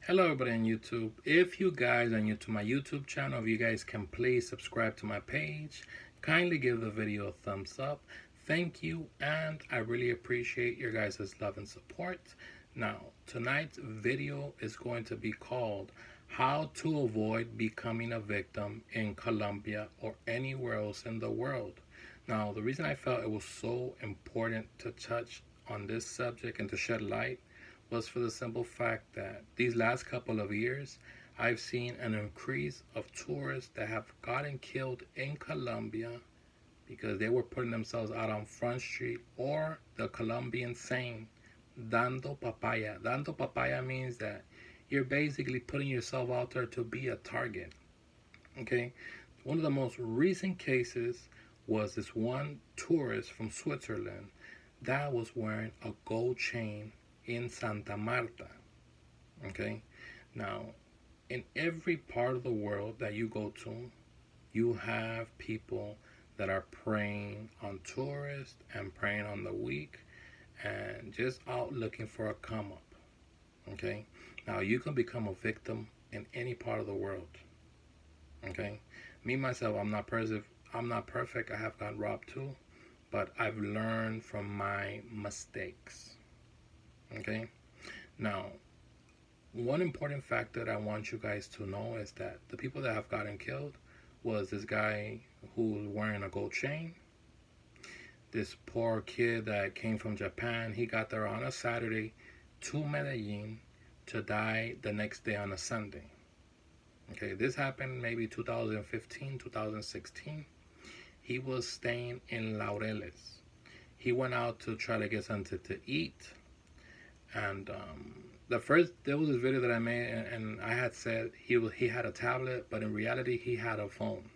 Hello everybody on YouTube. If you guys are new to my YouTube channel, if you guys can please subscribe to my page, kindly give the video a thumbs up. Thank you, and I really appreciate your guys' love and support. Now, tonight's video is going to be called How to Avoid Becoming a Victim in Colombia or anywhere else in the world. Now, the reason I felt it was so important to touch on this subject and to shed light was for the simple fact that these last couple of years, I've seen an increase of tourists that have gotten killed in Colombia because they were putting themselves out on Front Street, or the Colombian saying, dando papaya. Dando papaya means that you're basically putting yourself out there to be a target. Okay? One of the most recent cases was this one tourist from Switzerland that was wearing a gold chain in Santa Marta. Okay, now in every part of the world that you go to, you have people that are preying on tourists and preying on the weak and just out looking for a come up. Okay, now you can become a victim in any part of the world. Okay, me myself, I'm not perfect. I have gotten robbed too, but I've learned from my mistakes. Okay, now one important fact that I want you guys to know is that the people that have gotten killed was this guy who was wearing a gold chain, this poor kid that came from Japan. He got there on a Saturday to Medellin to die the next day on a Sunday. Okay, this happened maybe 2015, 2016. He was staying in Laureles. He went out to try to get something to eat. And there was this video that I made, and I had said he had a tablet, but in reality he had a phone.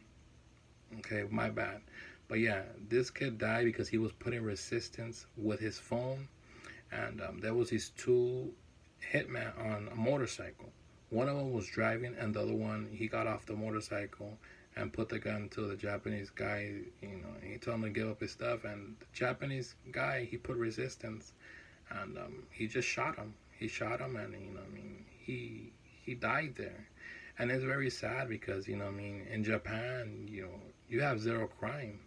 Okay, my bad. But yeah, this kid died because he was putting resistance with his phone, and there was these two hitmen on a motorcycle. One of them was driving, and the other one, he got off the motorcycle and put the gun to the Japanese guy. He told him to give up his stuff, and the Japanese guy, he put resistance. And he just shot him. He shot him, and he died there. And it's very sad because in Japan, you have zero crime.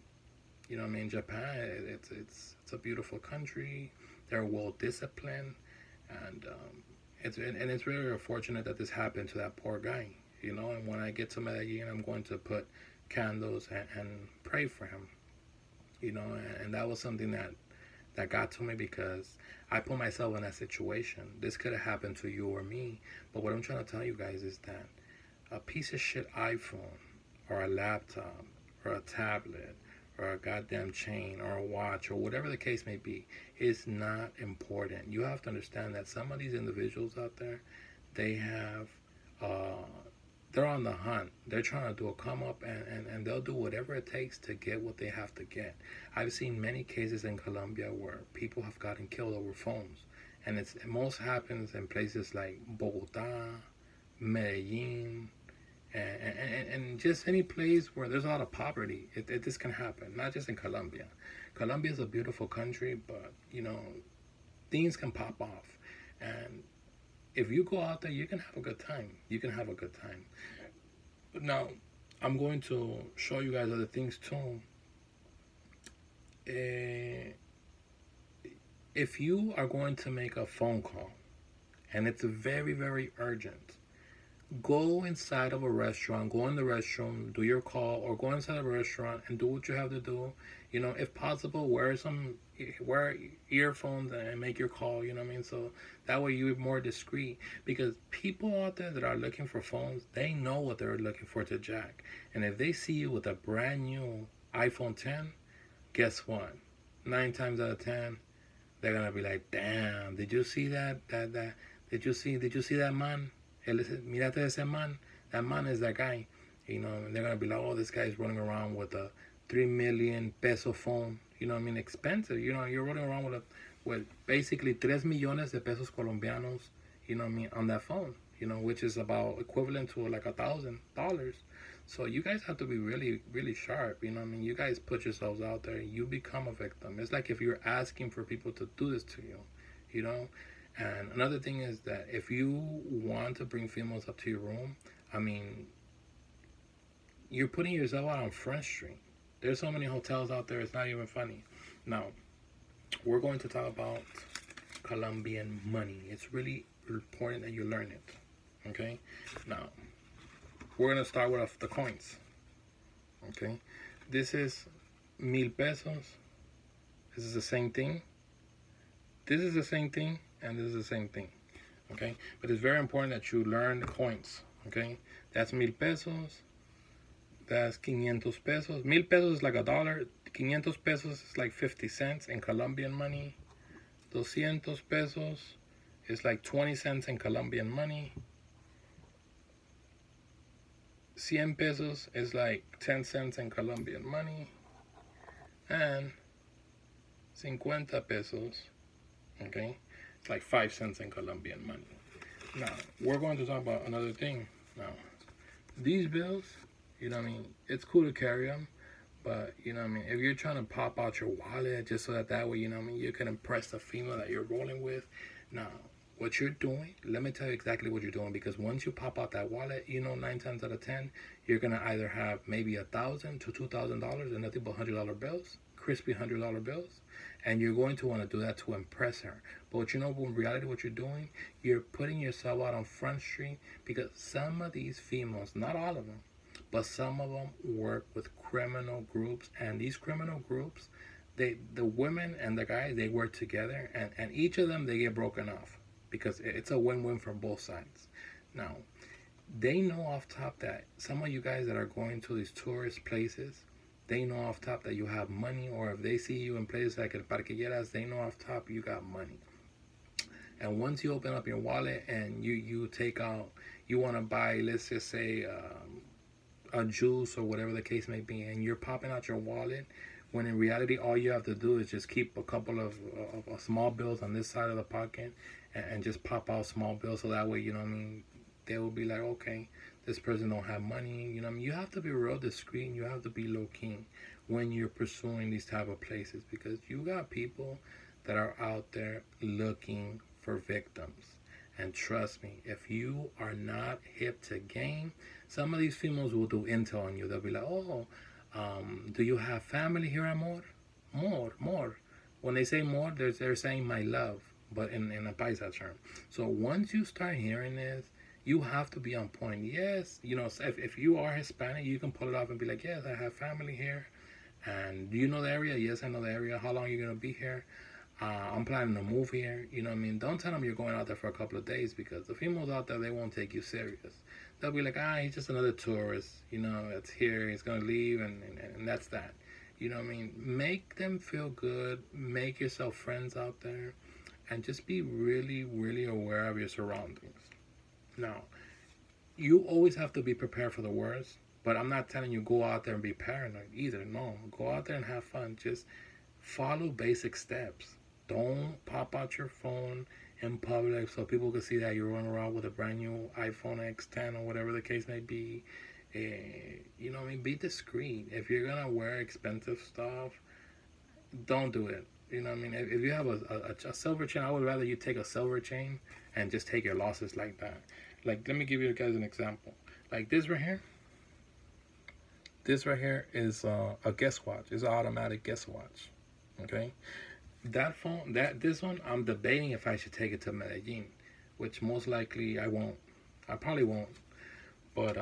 Japan, it's a beautiful country. They're well disciplined, and it's very unfortunate that this happened to that poor guy. And when I get to Medellin, I'm going to put candles and pray for him. And that was something that got to me because I put myself in that situation. This could have happened to you or me, but what I'm trying to tell you guys is that a piece of shit iPhone or a laptop or a tablet or a goddamn chain or a watch or whatever the case may be is not important. You have to understand that some of these individuals out there, they have they're on the hunt. They're trying to do a come up, and they'll do whatever it takes to get what they have to get. I've seen many cases in Colombia where people have gotten killed over phones, and it most happens in places like Bogota, Medellin, and just any place where there's a lot of poverty. This can happen, not just in Colombia. Colombia is a beautiful country, but things can pop off, and if you go out there, you can have a good time. You can have a good time. But now, I'm going to show you guys other things too. If you are going to make a phone call, and it's very, very urgent, go inside of a restaurant, go in the restroom, do your call, or go inside a restaurant and do what you have to do. If possible, wear earphones and make your call, so that way you're more discreet, because people out there that are looking for phones, they know what they're looking for to jack. And if they see you with a brand new iPhone 10, guess what? 9 times out of 10, they're gonna be like, damn, did you see that did you see that man? Mirate ese man. That man is that guy. And they're gonna be like, oh, this guy's running around with a 3 million peso phone. Expensive. You're running around with basically 3 millones de pesos colombianos. On that phone. Which is about equivalent to like $1,000. So you guys have to be really, really sharp. You guys put yourselves out there. You become a victim. It's like if you're asking for people to do this to you. And another thing is that if you want to bring females up to your room, I mean, you're putting yourself out on Front Street. There's so many hotels out there, it's not even funny. Now, we're going to talk about Colombian money. It's really important that you learn it. Okay? Now, we're going to start with the coins. Okay? This is 1,000 pesos. This is the same thing. This is the same thing, and this is the same thing. Okay? But it's very important that you learn the coins. Okay? That's 1,000 pesos. That's 500 pesos. 1,000 pesos is like $1. 500 pesos is like 50 cents in Colombian money. 200 pesos is like 20 cents in Colombian money. 100 pesos is like 10 cents in Colombian money. And 50 pesos, okay, it's like 5 cents in Colombian money. Now, we're going to talk about another thing. Now, these bills, you know what I mean, it's cool to carry them, but, you know what I mean, if you're trying to pop out your wallet just so that way, you know what I mean, you can impress the female that you're rolling with. Now, what you're doing, let me tell you exactly what you're doing, because once you pop out that wallet, you know, 9 times out of 10, you're going to either have maybe $1,000 to $2,000 and nothing but $100 bills, crispy $100 bills, and you're going to want to do that to impress her. But you know, in reality, what you're doing, you're putting yourself out on Front Street, because some of these females, not all of them, but some of them work with criminal groups, and these criminal groups, the women and the guys, they work together, and each of them, they get broken off, because it's a win-win for both sides. Now, they know off top that some of you guys that are going to these tourist places, they know off top that you have money, or if they see you in places like El Parquilleras, they know off top you got money. And once you open up your wallet and you take out, you want to buy, let's just say, a juice or whatever the case may be, and you're popping out your wallet, when in reality all you have to do is just keep a couple of small bills on this side of the pocket, and just pop out small bills, so that way, you know what I mean, they will be like, okay, this person don't have money, you know what I mean. You have to be real discreet, and you have to be low-key when you're pursuing these type of places, because you got people that are out there looking for victims. And trust me, if you are not hip to game, some of these females will do intel on you. They'll be like, oh, do you have family here, amor? More. When they say more, they're saying my love, but in a paisa term. So once you start hearing this, you have to be on point. Yes, you know, if you are Hispanic, you can pull it off and be like, yes, I have family here. And do you know the area? Yes, I know the area. How long are you going to be here? I'm planning to move here. You know what I mean? Don't tell them you're going out there for a couple of days, because the females out there, they won't take you serious. They'll be like, he's just another tourist. You know, it's here. He's going to leave, and that's that. You know what I mean? Make them feel good. Make yourself friends out there. And just be really, really aware of your surroundings. Now, you always have to be prepared for the worst. But I'm not telling you go out there and be paranoid either. No, go out there and have fun. Just follow basic steps. Don't pop out your phone in public so people can see that you're running around with a brand new iPhone X10 or whatever the case may be. You know what I mean? Be discreet. If you're going to wear expensive stuff, don't do it. You know what I mean? If you have a silver chain, I would rather you take a silver chain and just take your losses like that. Like, let me give you guys an example. Like this right here. This right here is a guest watch. It's an automatic guest watch. Okay? That phone, this one, I'm debating if I should take it to Medellin, which most likely I won't. I probably won't. But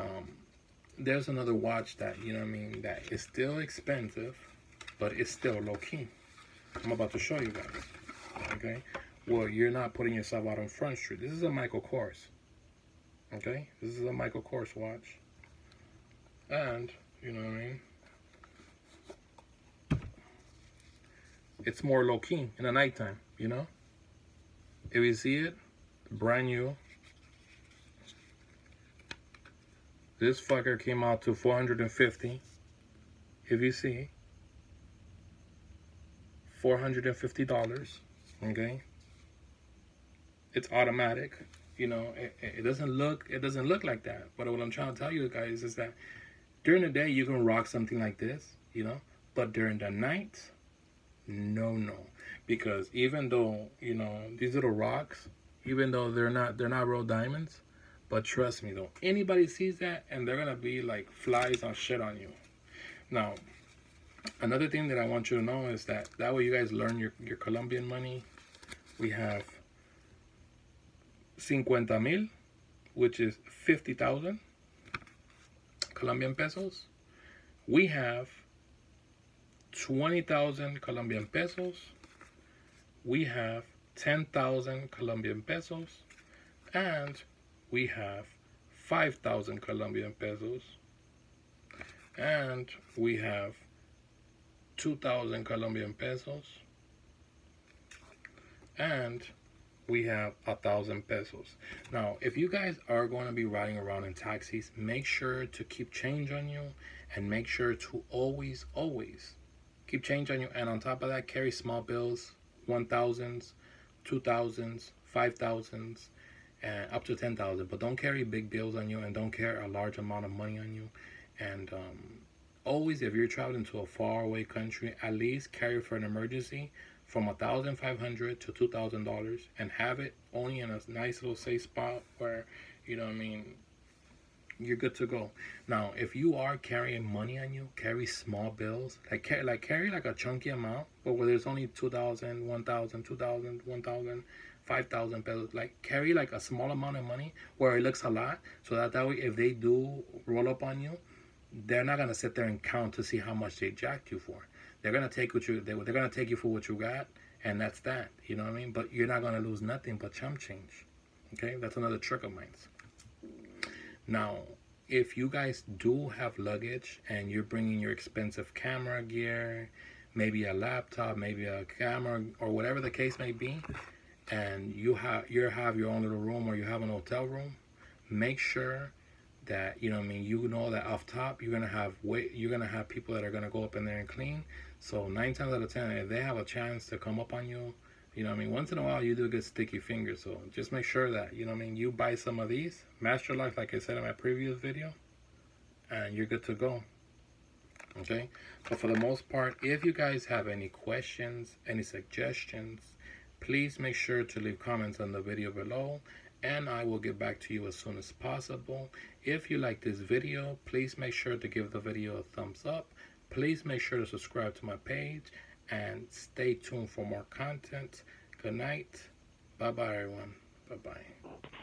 there's another watch that, you know what I mean, that is still expensive, but it's still low-key. I'm about to show you guys. Okay? Well, you're not putting yourself out on Front Street. This is a Michael Kors. Okay? This is a Michael Kors watch. And, you know what I mean? It's more low-key in the nighttime, you know? If you see it, brand new. This fucker came out to $450. If you see, $450, okay? It's automatic. You know, it doesn't look like that. But what I'm trying to tell you guys is that during the day you can rock something like this, you know, but during the night, no. Because even though, you know, these little rocks, even though they're not real diamonds. But trust me though, anybody sees that and they're gonna be like flies on shit on you. Now, another thing that I want you to know is that way you guys learn your Colombian money. We have 50,000, which is 50,000 Colombian pesos. We have 20,000 Colombian pesos. We have 10,000 Colombian pesos. And we have 5,000 Colombian pesos. And we have 2,000 Colombian pesos. And we have 1,000 pesos. Now, if you guys are going to be riding around in taxis, make sure to keep change on you, and make sure to always keep change on you. And on top of that, carry small bills, 1,000s, 2,000s, 5,000s, and up to 10,000. But don't carry big bills on you, and don't carry a large amount of money on you. And always, if you're traveling to a faraway country, at least carry for an emergency from $1,500 to $2,000, and have it only in a nice little safe spot where, you know what I mean, you're good to go. Now, if you are carrying money on you, carry small bills. Carry like a chunky amount, but where there's only 2,000, 1,000, 2,000, 1,000, 5,000 pesos. Like, carry like a small amount of money where it looks a lot, so that way if they do roll up on you, they're not gonna sit there and count to see how much they jacked you for. They're gonna take what you they're gonna take you for what you got, and that's that. You know what I mean? But you're not gonna lose nothing but chump change. Okay, that's another trick of mine. Now, if you guys do have luggage and you're bringing your expensive camera gear, maybe a laptop, maybe a camera, or whatever the case may be, and you have your own little room, or you have an hotel room, make sure that, you know what I mean, you know that off top you're gonna have people that are gonna go up in there and clean. So 9 times out of 10, if they have a chance to come up on you, you know what I mean, once in a while you do get sticky fingers. So just make sure that, you know what I mean, you buy some of these Master Lock, like I said in my previous video, and you're good to go. Okay, but for the most part, if you guys have any questions, any suggestions, please make sure to leave comments on the video below, and I will get back to you as soon as possible. If you like this video, please make sure to give the video a thumbs up. Please make sure to subscribe to my page, and stay tuned for more content. Good night. Bye-bye, everyone. Bye-bye.